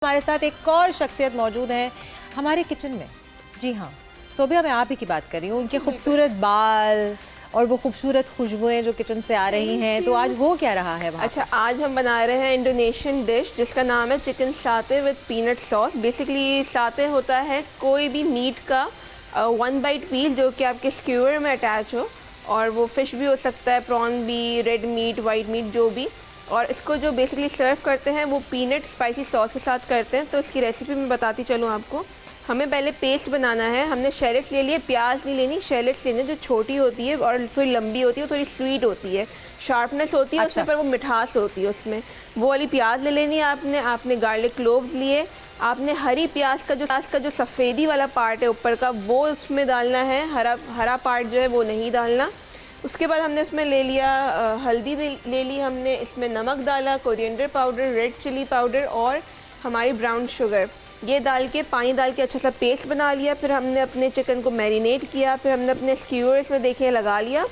हमारे साथ एक और शख्सियत मौजूद है हमारे किचन में। जी हाँ, सोबिया, मैं आप ही की बात कर रही हूँ। उनके खूबसूरत बाल और वो खूबसूरत खुशबुएं जो किचन से आ रही हैं, तो आज हो क्या रहा है वहाँ? अच्छा, आज हम बना रहे हैं इंडोनेशियन डिश जिसका नाम है चिकन साते विद पीनट सॉस। बेसिकली साते होता है कोई भी मीट का 1 बाइट पीस जो कि आपके स्क्यूअर में अटैच हो, और वो फिश भी हो सकता है, प्रॉन भी, रेड मीट, वाइट मीट, जो भी। और इसको जो बेसिकली सर्व करते हैं वो पीनट स्पाइसी सॉस के साथ करते हैं। तो इसकी रेसिपी मैं बताती चलूँ आपको। हमें पहले पेस्ट बनाना है। हमने शैलेट्स ले लिए, प्याज नहीं लेनी, शैलेट्स लेने जो छोटी होती है और थोड़ी लंबी होती है, थोड़ी स्वीट होती है, शार्पनेस होती है उसमें, पर वो मिठास होती है उसमें। वो वाली प्याज ले लेनी है आपने गार्लिक क्लोव्स लिए। आपने हरी प्याज का जो सफ़ेदी वाला पार्ट है ऊपर का, वो उसमें डालना है, हरा पार्ट जो है वो नहीं डालना। उसके बाद हमने इसमें ले लिया हल्दी ले ली, हमने इसमें नमक डाला, coriander powder, red chilli powder और हमारी ब्राउन शुगर, ये डाल के पानी डाल के अच्छा सा पेस्ट बना लिया। फिर हमने अपने चिकन को मैरिनेट किया। फिर हमने अपने स्क्यूअर्स में देखिए लगा लिया।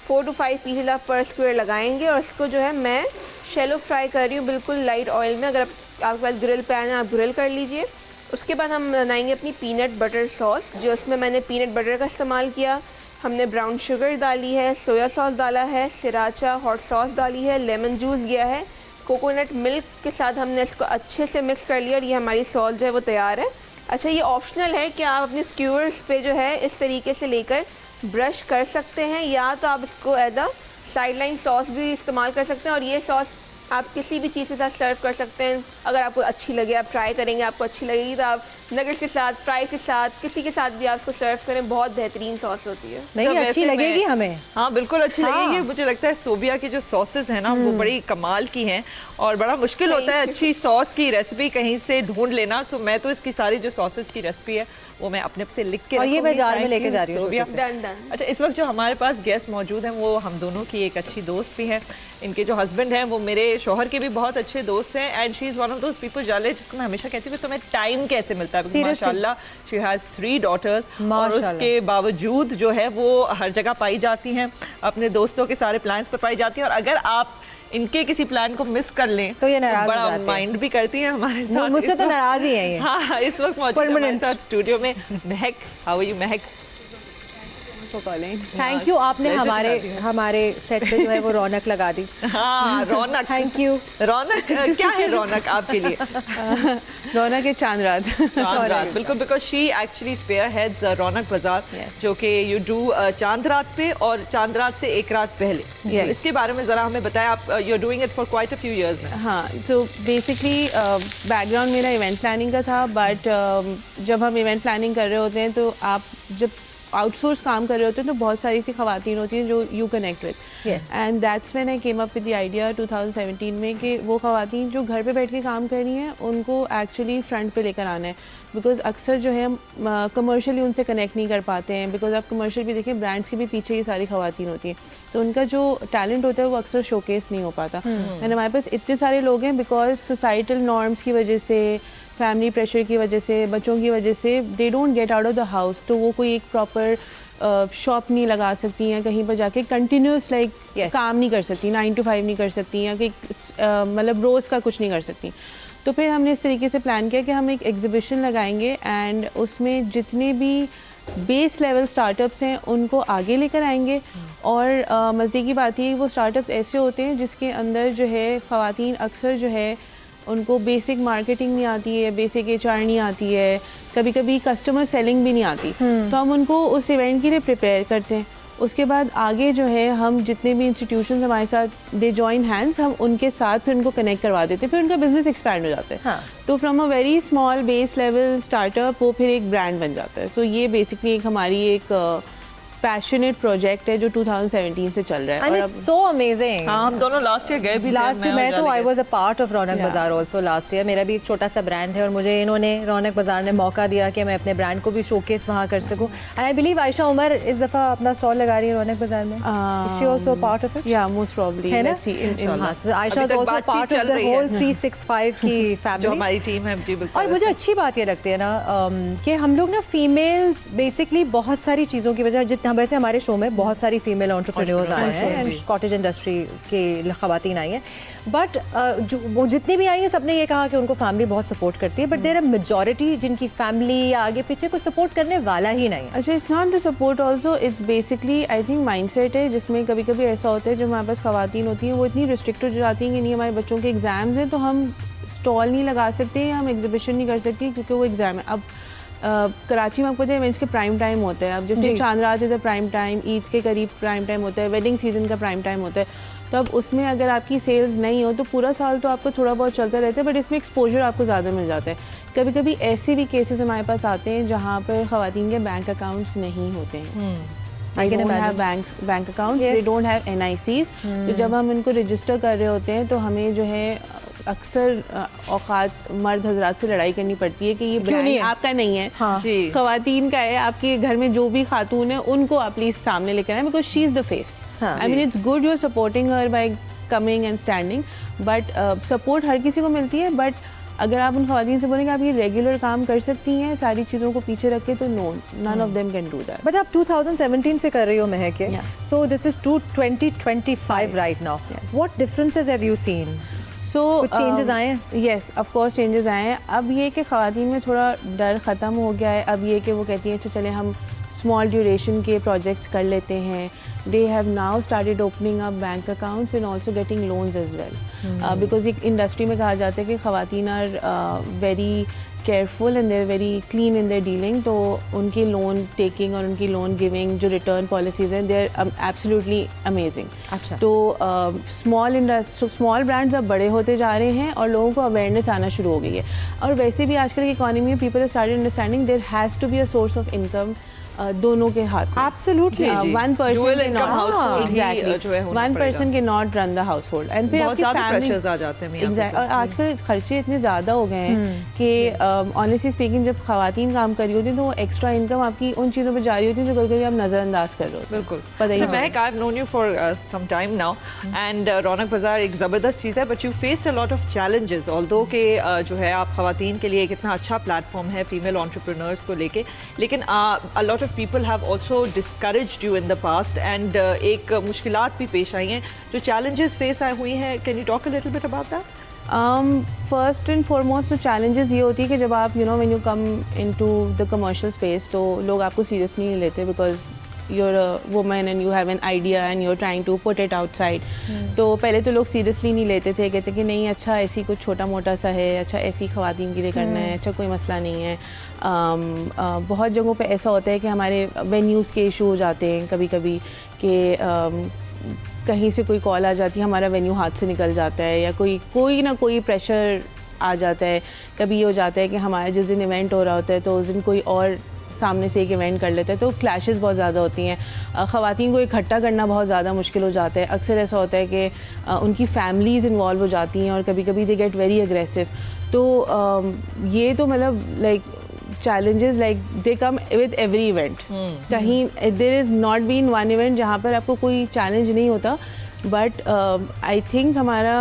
4 to 5 पीसेज आप पर स्क्वायर लगाएंगे। और इसको जो है मैं शैलो फ्राई कर रही हूँ बिल्कुल लाइट ऑयल में। अगर आपके पास ग्रिल पैन है आप ग्रिल कर लीजिए। उसके बाद हम बनाएंगे अपनी पीनट बटर सॉस, जो उसमें मैंने पीनट बटर का इस्तेमाल किया। हमने ब्राउन शुगर डाली है, सोया सॉस डाला है, सिराचा हॉट सॉस डाली है, लेमन जूस दिया है, कोकोनट मिल्क के साथ हमने इसको अच्छे से मिक्स कर लिया और ये हमारी सॉस जो है वो तैयार है। अच्छा, ये ऑप्शनल है कि आप अपने स्क्यूअर्स पे जो है इस तरीके से लेकर ब्रश कर सकते हैं, या तो आप इसको एज अ साइडलाइन सॉस भी इस्तेमाल कर सकते हैं। और ये सॉस आप किसी भी चीज़ के साथ सर्व कर सकते हैं। अगर आपको अच्छी लगे, आप ट्राई करेंगे, आपको अच्छी लगेगी तो आप नगेट्स के साथ, फ्राइज के साथ, किसी के साथ भी आप इसको सर्व करें। बहुत बेहतरीन सॉस होती है। नहीं, तो अच्छी लगेगी हमें। हाँ, बिल्कुल अच्छी लगेगी। मुझे लगता है सोबिया की जो सॉसेस हैं ना वो बड़ी कमाल की हैं और बड़ा मुश्किल होता है अच्छी सॉस की रेसिपी कहीं से ढूंढ लेना। सो मैं तो इसकी सारी जो सॉसेस की रेसिपी है वो मैं अपने से लिख के और ये मैं जार में लेके जा रही हूँ। डन। अच्छा, इस वक्त जो हमारे पास गेस्ट मौजूद हैं वो हम दोनों की एक अच्छी दोस्त भी हैं। इनके जो हस्बैंड हैं वो मेरे शौहर के भी बहुत अच्छे दोस्त हैं। And she is one of those people जाले जिसको मैं हमेशा कहती हूँ कि तुम्हें टाइम कैसे मिलता है। माशाल्लाह, शी हैज़ 3 daughters और उसके बावजूद जो है वो हर जगह पाई जाती हैं, अपने दोस्तों के सारे प्लान्स पर पाई जाती हैं। और अगर आप इनके किसी प्लान को मिस कर लें तो ये नाराज बड़ा माइंड भी करती हैं हमारे साथ। मुझसे तो नाराज ही है ये। हाँ, इस वक्त मौजूद है हमारे साथ स्टूडियो में महक। How are you Mahak? Thank you, आपने हमारे सेट पे जो है वो रौनक लगा दी। हाँ, रौनक, थैंक यू। रौनक क्या है रौनक आपके लिए? रौनक है चांद रात। चांद रात, बिल्कुल, because she actually spearheads Raunaq Bazaar, जो कि यू डू चांद रात पे और चांद रात से एक रात पहले। इसके बारे में ज़रा हमें बताएं। आप you are doing it for quite a few years now. हाँ, तो बेसिकली बैकग्राउंड मेरा इवेंट प्लानिंग का था, बट जब हम इवेंट प्लानिंग कर रहे होते हैं तो आप जब आउटसोर्स काम कर रहे होते हैं तो बहुत सारी सी ख़वातीन होती हैं जो you connect with, and that's when I came up with the idea 2017 में कि वो ख़वातीन जो घर पे बैठ के काम कर रही हैं उनको एक्चुअली फ्रंट पे लेकर आना है। बिकॉज अक्सर जो है हम कमर्शियली उनसे कनेक्ट नहीं कर पाते हैं, बिकॉज आप कमर्शियल भी देखें, ब्रांड्स के भी पीछे ये सारी ख़वातीन होती हैं, तो उनका जो टैलेंट होता है वो अक्सर शोकेस नहीं हो पाता। एंड हमारे पास इतने सारे लोग हैं बिकॉज सोसाइटल नॉर्म्स की वजह से, फैमिली प्रेशर की वजह से, बच्चों की वजह से they don't get out of the house, तो वो कोई एक प्रॉपर शॉप नहीं लगा सकती हैं, कहीं पर जाके कंटिन्यूस काम नहीं कर सकती, 9 to 5 नहीं कर सकती, या कि मतलब रोज़ का कुछ नहीं कर सकती। तो फिर हमने इस तरीके से प्लान किया कि हम एक एग्जीबिशन लगाएंगे एंड उसमें जितने भी बेस लेवल स्टार्टअप्स हैं उनको आगे लेकर आएंगे। और मज़े की बात ये, वो स्टार्टअप्स ऐसे होते हैं जिसके अंदर जो है ख़वातीन अक्सर जो है उनको बेसिक मार्केटिंग नहीं आती है, बेसिक HR नहीं आती है, कभी कभी कस्टमर सेलिंग भी नहीं आती, तो हम उनको उस इवेंट के लिए प्रिपेयर करते हैं। उसके बाद आगे जो है हम जितने भी इंस्टीट्यूशंस हमारे साथ दे जॉइन हैंड्स, हम उनके साथ फिर उनको कनेक्ट करवा देते हैं, फिर उनका बिजनेस एक्सपैंड हो जाता है। हाँ। तो from a very small base level startup वो फिर एक ब्रांड बन जाता है। सो ये बेसिकली एक हमारी एक पैशनेट प्रोजेक्ट है जो 2017 से चल रहा है। And it's so amazing. हाँ, हम दोनों लास्ट ईयर गए भी थे। लास्ट मैं तो I was a part of Raunaq Bazaar also last year. मेरा भी एक छोटा सा ब्रांड है और मुझे इन्होंने रौनक बाजार ने मौका दिया कि मैं अपने ब्रांड को भी शोकेस वहाँ कर सकूँ। And I believe Ayesha Umar इस दफ़ा अपना स्टॉल लगा रही है रौनक बाजार में। Is she also a part of it? Yeah, most probably. है ना? Ayesha is also part of the whole 365 की फैमिली जो हमारी टीम है। जी बिल्कुल। और मुझे अच्छी बात ये लगती है ना कि हम लोग ना फीमेल्स बेसिकली बहुत सारी चीज़ों की वजह, जितना वैसे हमारे शो में बहुत सारी फीमेल एंटरप्रेन्योर्स आए हैं एंड कॉटेज इंडस्ट्री के खवातीन आई हैं, बट वो जितनी भी आई हैं सबने ये कहा कि उनको फैमिली बहुत सपोर्ट करती है, बट देयर आर मेजॉरिटी जिनकी फैमिली या आगे पीछे कोई सपोर्ट करने वाला ही नहीं है। अच्छा, it's not the support also, it's basically I think mindset है, जिसमें कभी कभी ऐसा होता है जो हमारे पास खवातीन होती हैं वो इतनी रिस्ट्रिक्टेड हो जाती हैं कि नहीं हमारे बच्चों के एग्ज़ाम्स हैं तो हम स्टॉल नहीं लगा सकते या हम एग्जीबिशन नहीं कर सकते क्योंकि वो एग्ज़ाम है। अब कराची में आपको पता है इवेंट्स के प्राइम टाइम होते हैं, अब जैसे चांद रात is a prime time, Eid के करीब प्राइम टाइम होता है, वेडिंग सीजन का प्राइम टाइम होता है, तो अब उसमें अगर आपकी सेल्स नहीं हो तो पूरा साल तो आपको थोड़ा बहुत चलता रहता है, बट इसमें एक्सपोजर आपको ज़्यादा मिल जाता है। कभी कभी ऐसे भी केसेस हमारे पास आते हैं जहाँ पर ख़वातीन के बैंक अकाउंट्स नहीं होते हैं, they don't have bank accounts, they don't have NICs, तो जब हम इनको रजिस्टर कर रहे होते हैं तो हमें जो है अक्सर औकात मर्द हजरात से लड़ाई करनी पड़ती है कि ये ब्रांड आपका नहीं है, खवातीन का है, आपके घर में जो भी खातून है उनको आप प्लीज सामने लेकर आए because she is the face. I mean it's good you are supporting her by coming and standing, but support her किसी को मिलती है, बट अगर आप उन खवातीन से बोलेंगे आप ये रेगुलर काम कर सकती हैं सारी चीज़ों को पीछे रख के, तो none of them can do that. But आप 2017 से कर रही हो Mahak, so this is 2025 right now, what differences have you seen? So changes आए हैं? येस ऑफ कोर्स चेंजेस आए हैं। अब ये कि ख़वातीन में थोड़ा डर ख़त्म हो गया है, अब ये कि वो कहती हैं अच्छा चले हम स्मॉल ड्यूरेशन के प्रोजेक्ट्स कर लेते हैं। They have now started opening up bank accounts and also getting loans as well, because एक इंडस्ट्री में कहा जाता है कि ख़वातीन are very careful and they are very clean in their dealing, तो उनकी लोन टेकिंग और उनकी लोन गिविंग जो रिटर्न पॉलिसीज हैं दे आर एब्सोल्युटली अमेजिंग। अच्छा, तो स्मॉल ब्रांड्स अब बड़े होते जा रहे हैं और लोगों को अवेयरनेस आना शुरू हो गई है, और वैसे भी आजकल की इकॉनमी में people are started understanding there has to be a source of income दोनों के हाथ में। Absolutely. One person exactly. cannot run the household and फिर आपकी family pressures आ जाते हैं। Exactly. और आजकल खर्चे इतने ज़्यादा हो गए हैं कि honestly speaking जब खवातीन काम कर रही होती हैं तो वो एक्स्ट्रा इनकम आपकी उन चीज़ों पे जा रही होती है जो कभी-कभी आप नज़रअंदाज कर रहे हो। बिल्कुल। पता ही महक, I've known you for some time now and रौनक बाजार एक ज़बरदस्त चीज़ है, but you faced a lot of challenges, although के जो है आप खवातीन के लिए एक इतना अच्छा प्लेटफॉर्म है फीमेल एंटरप्रेन्योर्स को लेके, लेकिन a lot of people have also discouraged you in the past and एक मुश्किलात भी पेश आई हैं जो challenges face हुई हैं। Can you talk a little bit about that? First and foremost तो चैलेंजेस ये होती है कि जब आप when you come into the commercial space तो लोग आपको सीरियसली नहीं लेते because you're a woman and you have an idea and you're trying to put it outside. तो पहले तो लोग सीरियसली नहीं लेते थे, कहते कि नहीं अच्छा ऐसी कुछ छोटा मोटा सा है, अच्छा ऐसी ख़वातीन के लिए करना है, अच्छा कोई मसला नहीं है। बहुत जगहों पे ऐसा होता है कि हमारे वेन्यूज़ के इशू हो जाते हैं कभी कभी कि कहीं से कोई कॉल आ जाती है, हमारा वेन्यू हाथ से निकल जाता है या कोई ना कोई प्रेशर आ जाता है। कभी ये हो जाता है कि हमारा जिस दिन इवेंट हो रहा होता है तो उस दिन कोई और सामने से एक इवेंट कर लेते हैं, तो क्लैशेस बहुत ज़्यादा होती हैं। ख़वातीन को इकट्ठा करना बहुत ज़्यादा मुश्किल हो जाता है। अक्सर ऐसा होता है कि उनकी फैमिलीज़ इन्वॉल्व हो जाती हैं और कभी कभी दे गेट वेरी अग्रेसिव। तो ये तो मतलब like challenges like they come with every event. कहीं there is not been one event जहाँ पर आपको कोई challenge नहीं होता, but I think हमारा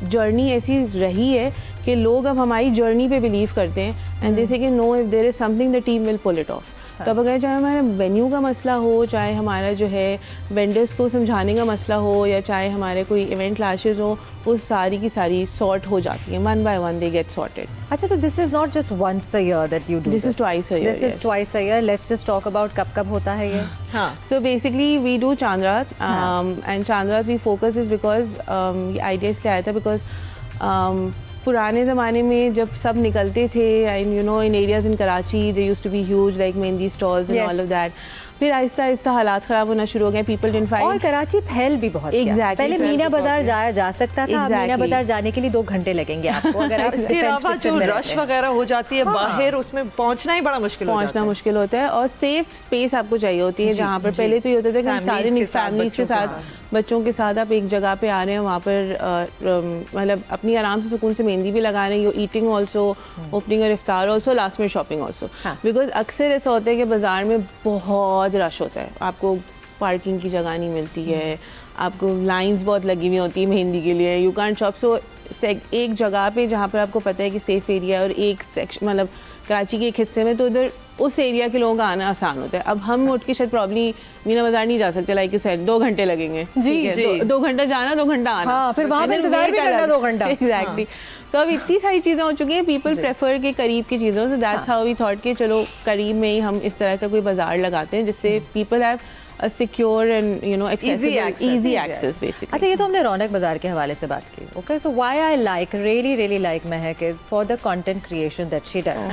journey ऐसी रही है कि लोग अब हमारी journey पे believe करते हैं and they say कि no, if there is something the team will pull it off. तो अब अगर चाहे हमारा वेन्यू का मसला हो, चाहे हमारा जो है वेंडर्स को समझाने का मसला हो, या चाहे हमारे कोई इवेंट क्लैशेस हो, वो सारी की सारी सॉर्ट हो जाती हैं, one by one they get sorted. अच्छा, तो this is not just once a year that you do this is twice a year. This is twice a year. Let's just talk about कब होता है ये। हाँ, सो बेसिकली वी डू चांद रात and चांद रात वी फोकस इज बिकॉज ये आइडिया इसलिए आया था बिकॉज पुराने ज़माने में जब सब निकलते थे and in areas in Karachi they used to be huge like mehndi stalls and all of that. फिर आहिस्ता आहिस्ता हालात ख़राब होना शुरू हो गए, पीपल डिडंट फाइंड। और कराची फैल भी बहुत Exactly, पहले मीना बाजार जाया जा सकता था, मीना बाजार जाने के लिए 2 घंटे लगेंगे आपको। अगर आप इसके अलावा जो रश वगैरह हो जाती है बाहर, उसमें पहुंचना ही बड़ा मुश्किल होता है और सेफ स्पेस आपको चाहिए होती है जहाँ पर पहले तो ये होता था कि हम सारे फैमिलीज के साथ बच्चों के साथ आप एक जगह पे आ रहे हैं, वहाँ पर मतलब अपनी आराम से सुकून से मेहंदी भी लगा रहे हैं, यू ईटिंग ऑल्सो, ओपनिंग और इफ्तार ऑल्सो, लास्ट में शॉपिंग ऑल्सो। बिकॉज अक्सर ऐसा होता है कि बाजार में बहुत रश होता है, आपको पार्किंग की जगह नहीं मिलती है, आपको लाइंस बहुत लगी हुई होती है मेहंदी के लिए, यू कांट शॉप। सो एक जगह पे जहाँ पर आपको पता है कि सेफ एरिया और एक सेक्शन मतलब कराची के एक हिस्से में, तो उधर उस एरिया के लोगों का आना आसान होता है। अब हम उठ के शायद प्रॉब्ली मीना बाजार नहीं जा सकते, लाइक यू सेड 2 घंटे लगेंगे, ठीक है, जी। 2 घंटा जाना 2 घंटा आना, हाँ, फिर वहाँ पे इंतजार भी करना 2 घंटा। एग्जैक्टली। सो अब इतनी सारी चीज़ें हो चुकी हैं, पीपल प्रेफर के करीब की चीज़ों से, दैट्स हाउ वी थॉट कि चलो करीब में ही हम इस तरह का कोई बाजार लगाते हैं जिससे people have a secure and accessible, easy access basically. अच्छा, ये तो हमने रौनक बाजार के हवाले से बात की। Okay, so why I like really like Mehak is for the content creation that she does.